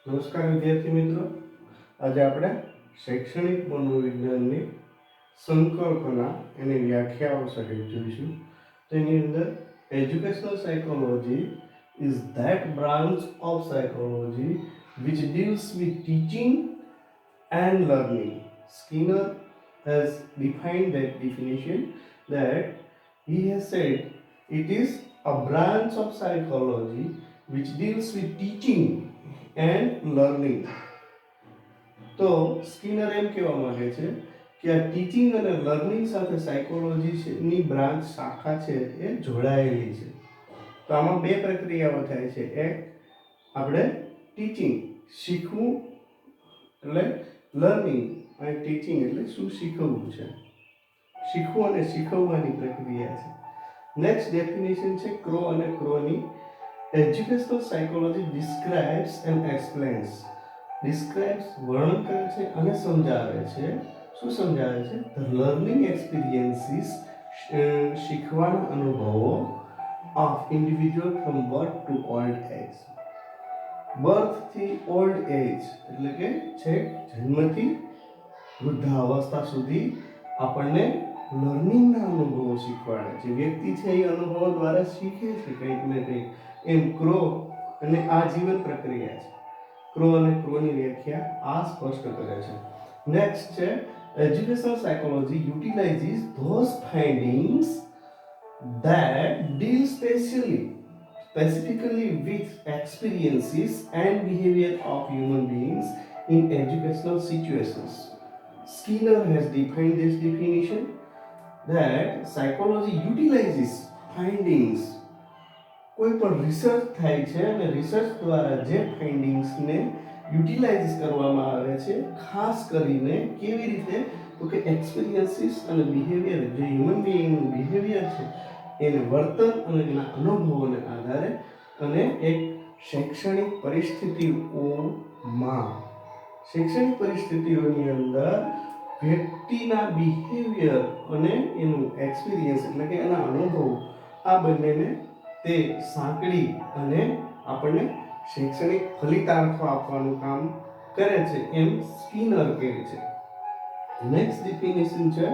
નમસ્કાર વિદ્યાર્થી મિત્રો, આજે આપણે શૈક્ષણિક મનોવિજ્ઞાનની સંકલ્પના અને વ્યાખ્યાઓ સહિત જોઈશું. તેની અંદર educational psychology is that branch of psychology which deals with teaching and learning. Skinner has defined that definition, that he has said it is a branch of psychology which deals with teaching and learning. તો Skinner એમ કહેવા માંગે છે કે આ teaching અને learning સાથે સાયકોલોજીની branch શાખા છે એ જોડાયેલી છે. તો આમાં બે પ્રક્રિયાઓ થાય છે. એક આપણે ટીચિંગ શીખવું એટલે લર્નિંગ, અને ટીચિંગ એટલે શું શીખવવું છે, શીખવું અને શીખવવાની પ્રક્રિયા છે. નેક્સ્ટ ડેફિનેશન છે ક્રો અને ક્રોની. Educational psychology describes and explains. Describes વર્ણન કરે છે અને સમજાવે છે. શું સમજાવે છે? The learning experiences, શીખવાના અનુભવો of individual from birth to old age. Birth થી ઓલ્ડ એજ એટલે કે છેક જન્મથી વૃદ્ધાવસ્થા સુધી આપણને લર્નિંગના અનુભવો શીખવાડે છે. વ્યક્તિ છે એ અનુભવો દ્વારા શીખે છે કંઈક ને કંઈક. એમ ક્રો અને આ જીવન પ્રક્રિયા છે. ક્રો અને ક્રોની વ્યાખ્યા આ સ્પષ્ટ કરે છે. નેક્સ્ટ છે educational psychology utilizes those findings that deal specifically with experiences and behavior of human beings in educational situations. Skinner has defined this definition, that psychology utilizes findings. કોઈ પણ રિસર્ચ થાય છે અને રિસર્ચ દ્વારા જે ફાઇન્ડિંગ્સને યુટિલાઇઝ કરવામાં આવે છે, ખાસ કરીને કેવી રીતે તો કે એક્સપિરિયન્સીસ અને બિહેવિયર, જે હ્યુમન બિઈંગનું બિહેવિયર છે એને વર્તન અને એના અનુભવોને આધારે અને એક શૈક્ષણિક પરિસ્થિતિઓની અંદર વ્યક્તિના બિહેવિયર અને એનું એક્સપિરિયન્સ એટલે કે એના અનુભવ આ બંનેને તે સાંકળી અને આપણને શૈક્ષણિક ફલિતાર્થો આપવાનું કામ કરે છે, એમ સ્કિનર કહે છે. નેક્સ્ટ ડેફિનેશન છે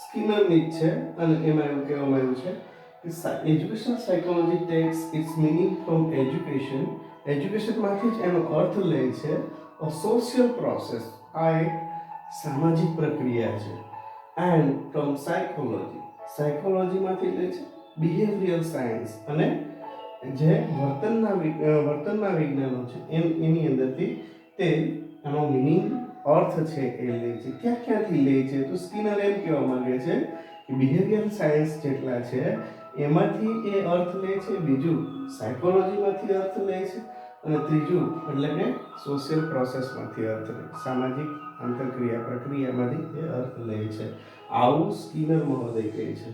સ્કિનરની જ છે અને એમાં એવું કહેવામાં આવ્યું છે કે educational psychology takes its meaning from education. એજ્યુકેશનમાંથી જ એનો અર્થ લે છે અ સોશિયલ પ્રોસેસ, આ એક સામાજિક પ્રક્રિયા છે. એન્ડ ફ્રોમ સાયકોલોજીમાંથી લે છે બિહેવિયરલ સાયન્સ, અને જે વર્તનના વિજ્ઞાનો છે એની અંદરથી તે આનો મિનિંગ અર્થ છે એ લે છે. ક્યાંથી લે છે? તો સ્કિનર એમ કહેવા માંગે છે કે બિહેવિયરલ સાયન્સ જેટલા છે એમાંથી એ અર્થ લે છે, બીજું સાયકોલોજીમાંથી અર્થ લે છે, અને ત્રીજું એટલે કે સોશિયલ પ્રોસેસમાંથી અર્થ લે, સામાજિક આંતરક્રિયા પ્રક્રિયામાંથી એ અર્થ લે છે. આવું સ્કિનર મહોદય કહે છે.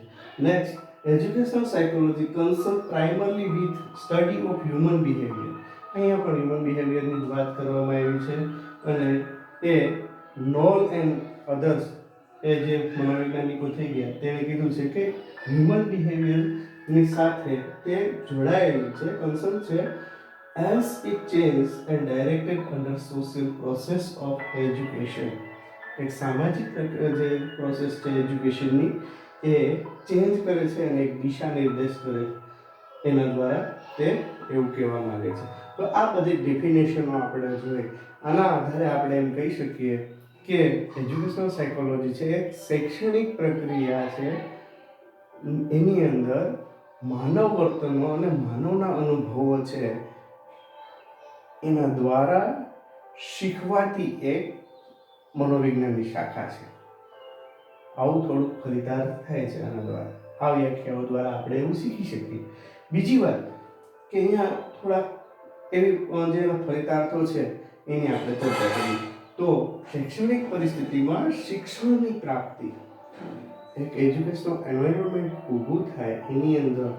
Next, educational psychology concern primarily with study of human behaviour. અહીંયા પણ હ્યુમન બિહેવિયરની જ વાત કરવામાં આવી છે, અને એ નોલ એન્ડ અધર્સ એ જે મનોવૈજ્ઞાનિકો થઈ ગયા તેણે કીધું છે કે હ્યુમન બિહેવિયરની સાથે તે જોડાયેલું છે, કન્સર્ન છે as it changes and directed under social process of education. એક સામાજિક જે પ્રોસેસ છે એજ્યુકેશનની એ ચેન્જ કરે છે અને એક દિશા નિર્દેશ કરે છે, એના દ્વારા તે એવું કહેવા માંગે છે. તો આ બધી ડેફિનેશનો આપણે જોઈએ, આના આધારે આપણે એમ કહી શકીએ કે એજ્યુકેશનલ સાયકોલોજી છે એક શૈક્ષણિક પ્રક્રિયા છે. એની અંદર માનવ વર્તનો અને માનવના અનુભવો છે એના દ્વારા શીખવાતી એક મનોવિજ્ઞાનની શાખા છે. આવું થોડુંક ફલિતાર્થ થાય છે આના દ્વારા. આ વ્યાખ્યાઓ દ્વારા આપણે એવું શીખી શકીએ. બીજી વાત કે અહીંયા થોડાક એવી જે ફલિતાર્થો છે એની આપણે ચર્ચા કરીએ. તો શૈક્ષણિક પરિસ્થિતિમાં શિક્ષણની પ્રાપ્તિ, એક એજ્યુકેશનલ એન્વાયરમેન્ટ ઊભું થાય એની અંદર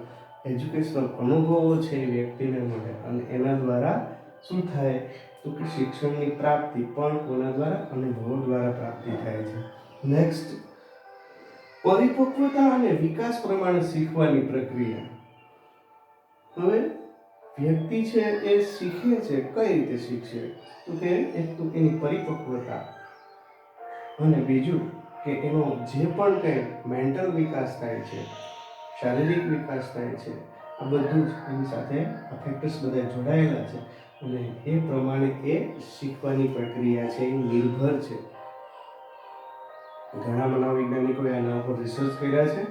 એજ્યુકેશનલ અનુભવો છે વ્યક્તિને મળે, અને એના દ્વારા શું થાય તો કે શિક્ષણની પ્રાપ્તિ પણ કોના દ્વારા? અનુભવો દ્વારા પ્રાપ્તિ થાય છે. નેક્સ્ટ, પરિપક્વતા અને વિકાસ પ્રમાણે શીખવાની પ્રક્રિયા. હવે વ્યક્તિ છે એ શીખે છે, કઈ રીતે શીખશે? તો કે એક તો એની પરિપક્વતા, અને બીજું કે એનો જે પણ કંઈ મેન્ટલ વિકાસ થાય છે, શારીરિક વિકાસ થાય છે, આ બધું જ એની સાથે આ ફેક્ટર્સ બધા જોડાયેલા છે, અને એ પ્રમાણે એ શીખવાની પ્રક્રિયા છે એ નિર્ભર છે. ઘણા મનોવૈજ્ઞાનિકોએ આના ઉપર રિસર્ચ કર્યા છે,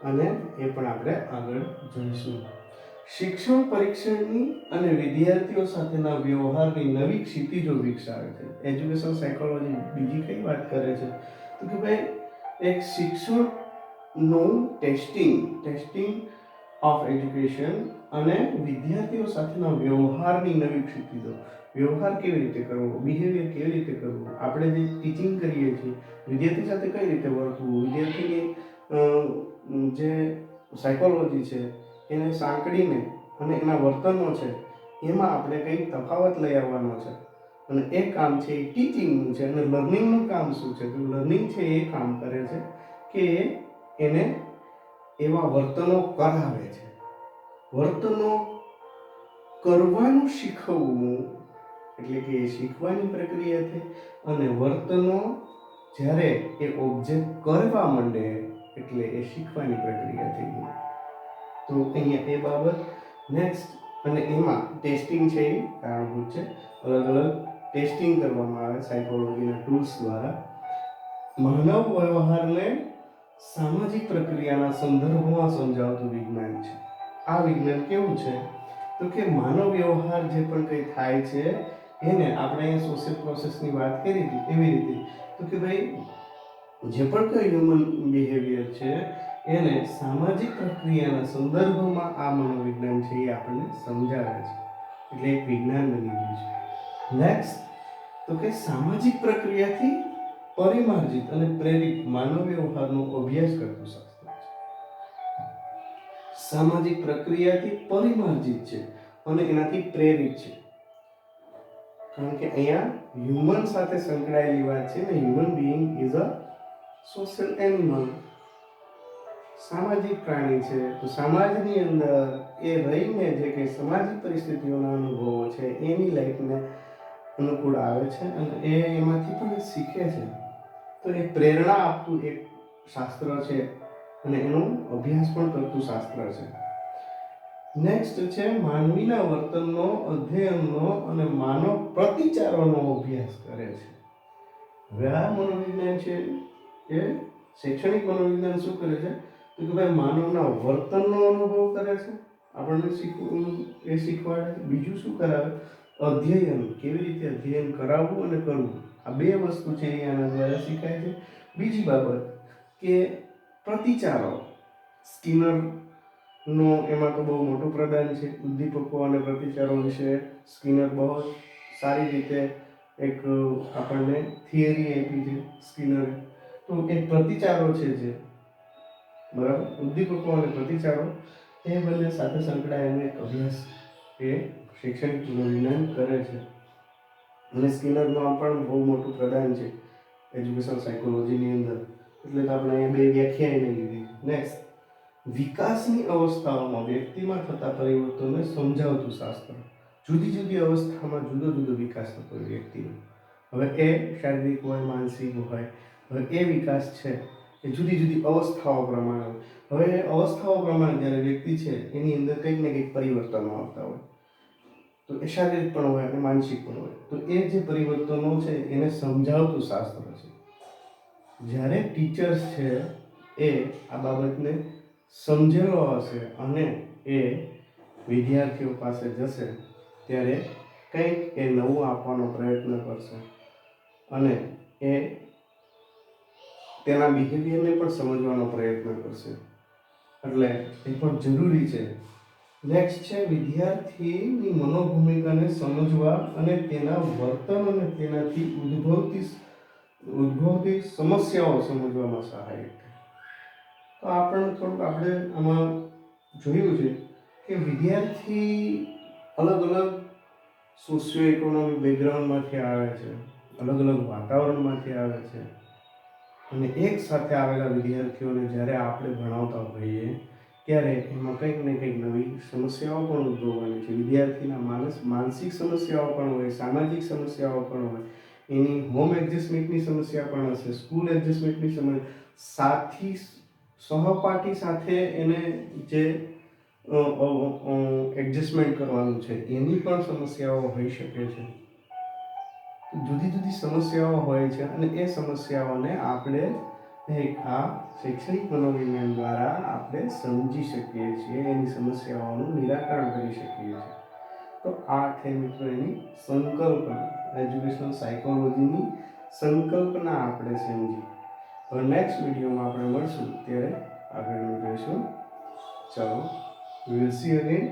અને એ પણ આપણે આગળ જોઈશું. શિક્ષણ પરીક્ષણની અને વિદ્યાર્થીઓ સાથેના વ્યવહારની નવી ક્ષિતિજો વિકસાવે છે. એજ્યુકેશન સાયકોલોજી બીજી કઈ વાત કરે છે? તો કે ભાઈ એક શિક્ષણનું ટેસ્ટિંગ ઓફ એજ્યુકેશન અને વિદ્યાર્થીઓ સાથેના વ્યવહારની નવી ક્ષિતિજો. વ્યવહાર કેવી રીતે કરવો, બિહેવિયર કેવી રીતે કરવું, આપણે જે ટીચિંગ કરીએ છીએ વિદ્યાર્થી સાથે કઈ રીતે વર્તવું, વિદ્યાર્થીની જે સાયકોલોજી છે એને સાંકળીને અને એના વર્તનો છે એમાં આપણે કંઈક તફાવત લઈ આવવાનો છે. અને એ કામ છે એ ટીચિંગનું છે. અને લર્નિંગનું કામ શું છે? તો લર્નિંગ છે એ કામ કરે છે કે એને એવા વર્તનો કરાવે છે, વર્તનો કરવાનું શીખવવું, એટલે કે એ શીખવાની પ્રક્રિયા છે. અને વર્તનો જ્યારે એ ઓબ્ઝર્વ કરવા માંડે એટલે એ શીખવાની પ્રક્રિયા થઈ ગઈ. તો અહીંયા એ બાબત નેક્સ્ટ. અને એમાં ટેસ્ટિંગ છે એ કારણભૂત છે. અલગ અલગ ટેસ્ટિંગ કરવામાં આવે સાયકોલોજીના ટૂલ્સ દ્વારા. માનવ વ્યવહારને સામાજિક પ્રક્રિયાના સંદર્ભમાં સમજાવતું વિજ્ઞાન છે. આ વિજ્ઞાન કેવું છે? તો કે માનવ વ્યવહાર જે પણ કંઈ થાય છે એને આપણે અહીંયા સોશિયલ પ્રોસેસની વાત કરી હતી એવી રીતે. તો કે ભાઈ જે પણ કંઈ હ્યુમન બિહેવિયર છે એને સામાજિક પ્રક્રિયાના સંદર્ભમાં આ મનોવિજ્ઞાન છે એ આપણને સમજાવે છે. એટલે એક વિજ્ઞાન બની ગયું છે. નેક્સ્ટ, તો કે સામાજિક પ્રક્રિયાથી પરિમાર્જિત અને પ્રેરિત માનવ વ્યવહારનો અભ્યાસ કરતું શાસ્ત્ર છે. સામાજિક પ્રક્રિયાથી પરિમાર્જિત છે અને એનાથી પ્રેરિત છે. કારણ કે અહીંયા હ્યુમન સાથે સંકળાયેલી વાત છે ને. Human being is a social animal, સામાજિક પ્રાણી છે. તો સમાજની અંદર એ રહીને જે કંઈ સામાજિક પરિસ્થિતિઓના અનુભવો છે એની લાઈફને અનુકૂળ આવે છે અને એ એમાંથી પણ શીખે છે. તો એ પ્રેરણા આપતું એક શાસ્ત્ર છે અને એનો અભ્યાસ પણ કરતું શાસ્ત્ર છે. નેક્સ્ટ છે માનવીના વર્તનનો, અધ્યયનનો અને માનવ પ્રતિચારોનો અભ્યાસ કરે છે. હવે આ મનોવિજ્ઞાન છે એ શૈક્ષણિક મનોવિજ્ઞાન શું કરે છે? તો કે ભાઈ માનવના વર્તનનો અનુભવ કરે છે, આપણને શીખવાડે. બીજું શું કરાવે? અધ્યયન, કેવી રીતે અધ્યયન કરાવવું અને કરવું. આ બે વસ્તુ છે એ આના દ્વારા શીખાય છે. બીજી બાબત કે પ્રતિચારો. સ્કિનરનો એમાં તો બહુ મોટું પ્રદાન છે. ઉદ્દીપકો અને પ્રતિચારો વિશે સ્કિનર બહુ સારી રીતે એક આપણને થિયરી આપી છે સ્કિનરે. તો એ પ્રતિચારો છે જે બરાબર, ઉદ્દીપકો અને પ્રતિચારો એ બંને સાથે સંકળાયેલો એક અભ્યાસ એ શૈક્ષણિક મનોવિજ્ઞાન કરે છે. અને સ્કિનરમાં પણ બહુ મોટું પ્રદાન છે એજ્યુકેશન સાયકોલોજીની અંદર. એટલે તો આપણે અહીંયા બે વ્યાખ્યા એને લીધી. નેક્સ્ટ, વિકાસની અવસ્થાઓમાં વ્યક્તિમાં થતા પરિવર્તનોને સમજાવતું શાસ્ત્ર. જુદી જુદી અવસ્થામાં જુદો જુદો વિકાસ થતો હોય વ્યક્તિનો. હવે એ શારીરિક હોય, માનસિક હોય. હવે એ વિકાસ છે એ જુદી જુદી અવસ્થાઓ પ્રમાણે. હવે એ અવસ્થાઓ પ્રમાણે જ્યારે વ્યક્તિ છે એની અંદર કંઈક ને કંઈક પરિવર્તનો આવતા હોય. તો એ શારીરિક પણ હોય અને માનસિક પણ હોય. તો એ જે પરિવર્તનો છે એને સમજાવતું શાસ્ત્ર છે. જ્યારે ટીચર્સ છે એ આ બાબતને સમજેલો હશે અને એ વિદ્યાર્થીઓ પાસે જશે ત્યારે કંઈક એ નવું આપવાનો પ્રયત્ન કરશે અને એ તેના બિહેવિયરને પણ સમજવાનો પ્રયત્ન કરશે. એટલે એ પણ જરૂરી છે. નેક્સ્ટ છે વિદ્યાર્થીની મનોભૂમિકાને સમજવા અને તેના વર્તન અને તેનાથી ઉદ્ભવતી સમસ્યાઓ સમજવામાં સહાયક થાય. તો આપણે થોડુંક આપણે આમાં જોયું છે કે વિદ્યાર્થી અલગ અલગ સોશિયો ઇકોનોમિક બેકગ્રાઉન્ડમાંથી આવે છે, અલગ અલગ વાતાવરણમાંથી આવે છે. અને એક સાથે આવેલા વિદ્યાર્થીઓને જ્યારે આપણે ભણાવતા હોઈએ ત્યારે એમાં કંઈક ને કંઈક નવી સમસ્યાઓ પણ ઉદ્ભવવાની છે. વિદ્યાર્થીના માનસિક સમસ્યાઓ પણ હોય, સામાજિક સમસ્યાઓ પણ હોય, એની હોમ એડજસ્ટમેન્ટની સમસ્યા પણ હશે, સ્કૂલ એડજસ્ટમેન્ટની સમસ્યા, સાથી સહપાઠી સાથે એને જે એડજસ્ટમેન્ટ કરવાનું છે એની પણ સમસ્યાઓ હોઈ શકે છે. જુદી જુદી સમસ્યાઓ હોય છે અને એ સમસ્યાઓને આપણે આ શૈક્ષણિક મનોવિજ્ઞાન દ્વારા આપણે સમજી શકીએ છીએ, એની સમસ્યાઓનું નિરાકરણ કરી શકીએ છીએ. તો આ છે મિત્રો એની સંકલ્પના, એજ્યુકેશનલ સાયકોલોજીની સંકલ્પના આપણે સમજી. હવે નેક્સ્ટ વિડીયોમાં આપણે મળશું ત્યારે આગળનું જોઈશું. ચલો, વી વિલ સી અગેન.